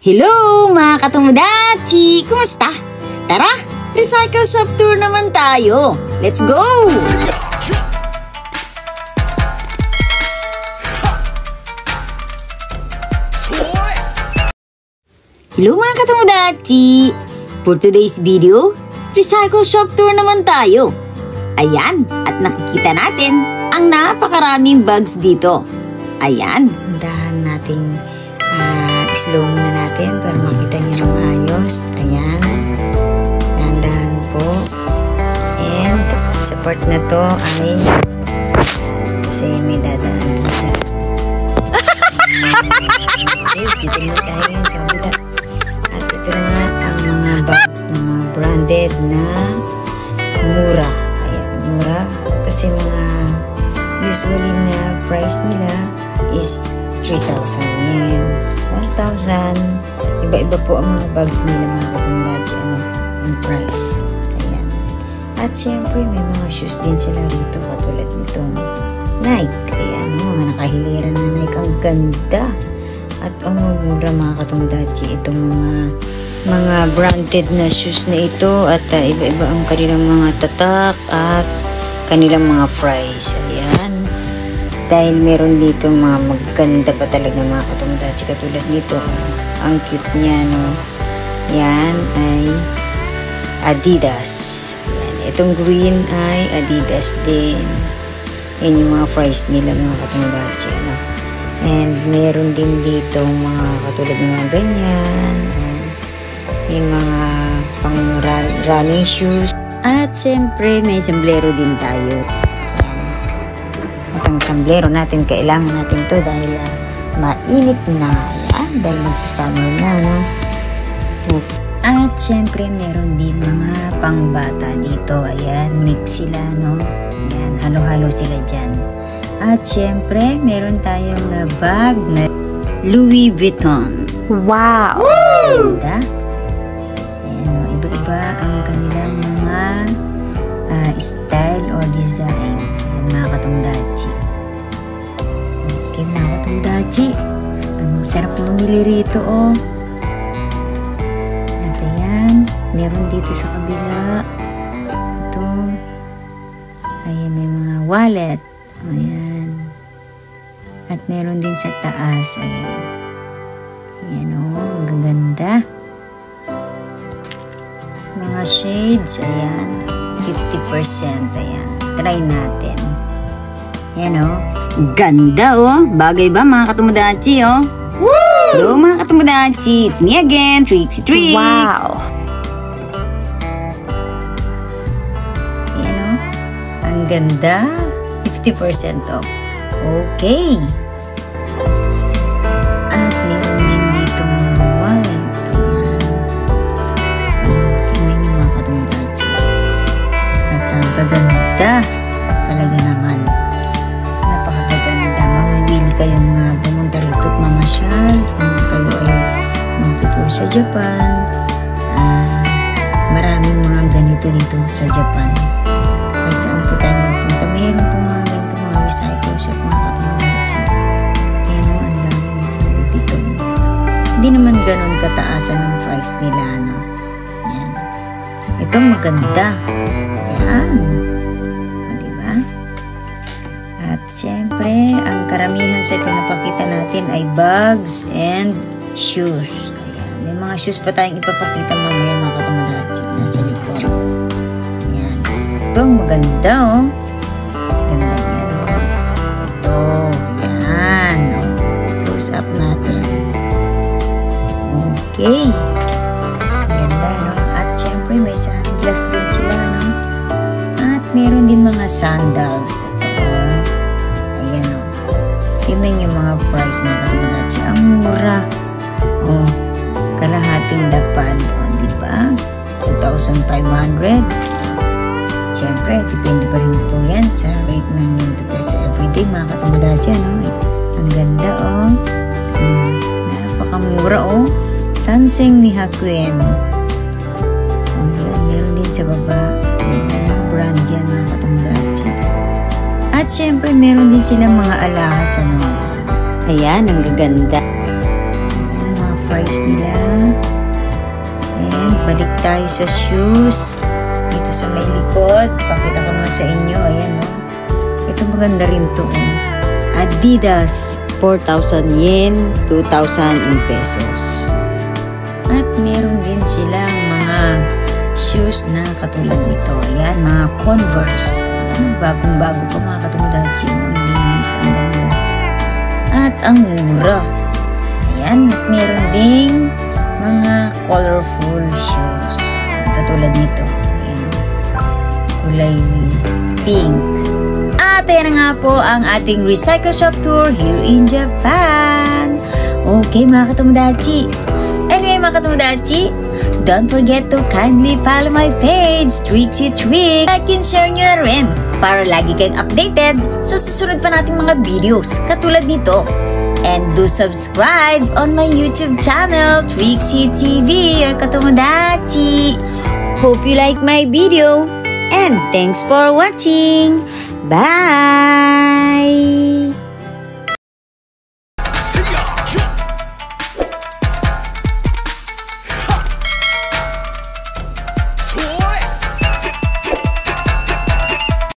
Hello mga katomodachi! Kumusta? Tara, recycle shop tour naman tayo. Let's go! Hello mga katomodachi! For today's video, recycle shop tour naman tayo. Ayan, at nakikita natin ang napakaraming bags dito. Ayan, dahan nating slow muna natin para makita nyo ng maayos. Ayan, dahan-dahan po. And sa part na to ay kasi may dadaan po dyan. Okay, dito na tayo sa kabila. At ito na nga ang mga bags na mga branded na mura. Ayan, mura. Kasi mga usually na price nila is 3,000 yen, 1,000. Iba-iba po ang mga bags nila mga katomodachi, yung price. Ayan. At syempre may mga shoes din sila rito katulad nitong Nike. Ayan, mga nakahilera na Nike. Ang ganda. At ang mura mga katomodachi, itong mga branded na shoes na ito. At iba-iba ang kanilang mga tatak at kanilang mga price. Ayan. Dahil meron dito mga maganda pa talaga mga katomodachi katulad nito. Ang cute niya, no? Yan ay Adidas. Yan. Itong green ay Adidas din. Yan yung mga price nila mga katomodachi, no? And meron din dito mga katulad ng mga ganyan. Yung mga pang running shoes. At siyempre may sombrero din tayo. Ang sombrero natin, kailangan natin to dahil mainit na yan, dahil magsasummer na, no? At syempre meron din mga pangbata dito. Ayan, mix sila, no? Ayan, halo-halo sila dyan. At syempre meron tayong bag na Louis Vuitton. Wow! Ganda. Ayan, iba-iba ang kanilang mga style or design. Mga katomodachi. Okay, mga katomodachi. Ang sarap mamili rito, oh. At ayan, meron dito sa kabila. Ito. Ayan, may mga wallet. Ayan. At meron din sa taas. Ayan. Ayan, oh. Ang gaganda. Mga shades. Ayan. 50%. Ayan. Try natin. Yan o. Ganda o. Bagay ba mga katomodachi o? Woo! Hello mga katomodachi. It's me again, Trixie Trix. Wow! Yan o. Ang ganda. 50% off. Okay. At meron din dito mga wallet. Ayan. Tingnan nyo mga katomodachi. At ang gaganda. Talaga naman. Napakaganda. Mamimili kayong pumunta rito at mamasyal. Kung kayo ay magtutur sa Japan. Maraming mga ganito dito sa Japan. Kahit saan po tayo magpunta, meron po mga ganito mga recycle shop mga katomodachi. Ayan o, ang dami mga dito. Hindi naman ganun kataasan ang price nila, no? Ayan. Ito maganda. Ayan. Siyempre, ang karamihan sa pinapakita natin ay bags and shoes. Ayan. May mga shoes pa tayong ipapakita mamaya mga katomodachi. Nasa likod. Ayan. Ito, maganda oh. Ganda yan oh. Ito. Ayan. Oh. Close up natin. Okay. Ganda no. At siyempre, may sunglass din sila no. At meron din mga sandals. Tingnan yung mga price mga katomodachi. Ang mura. Oh, kalahating lapad. Oh, di ba? 2,500. Siyempre, depende pa rin po yan sa rate ng yen to peso everyday mga katomodachi. No? Ang ganda, oh. Napakamura, oh. Sanseng ni Hakuen. Oh, yan. Meron din sa baba. May mga brand yan mga katomodachi. At syempre, meron din silang mga alahas. Ano yan? Ayan, ang gaganda. Ayan, mga price nila. And balik tayo sa shoes. Dito sa may likod. Pakita ko naman sa inyo. Ayan o. Ito maganda rin to. Adidas. 4,000 yen, 2,000 in pesos. At meron din silang mga shoes na katulad nito. Ayan, mga Converse. Bagong-bago pa mga katomodachi. Ang linis, ang ganda. At ang mura. Ayan, at meron ding mga colorful shoes. Ayan, katulad nito. Ayan, kulay pink. At ayan na nga po ang ating recycle shop tour here in Japan. Okay mga katomodachi. Anyway mga katomodachi, don't forget to kindly follow my page, Trixie Twig. Like and share nyo na rin para lagi kayong updated sa susunod pa nating mga videos katulad nito. And do subscribe on my YouTube channel, Trixie TV or Katomodachi. Hope you like my video and thanks for watching. Bye!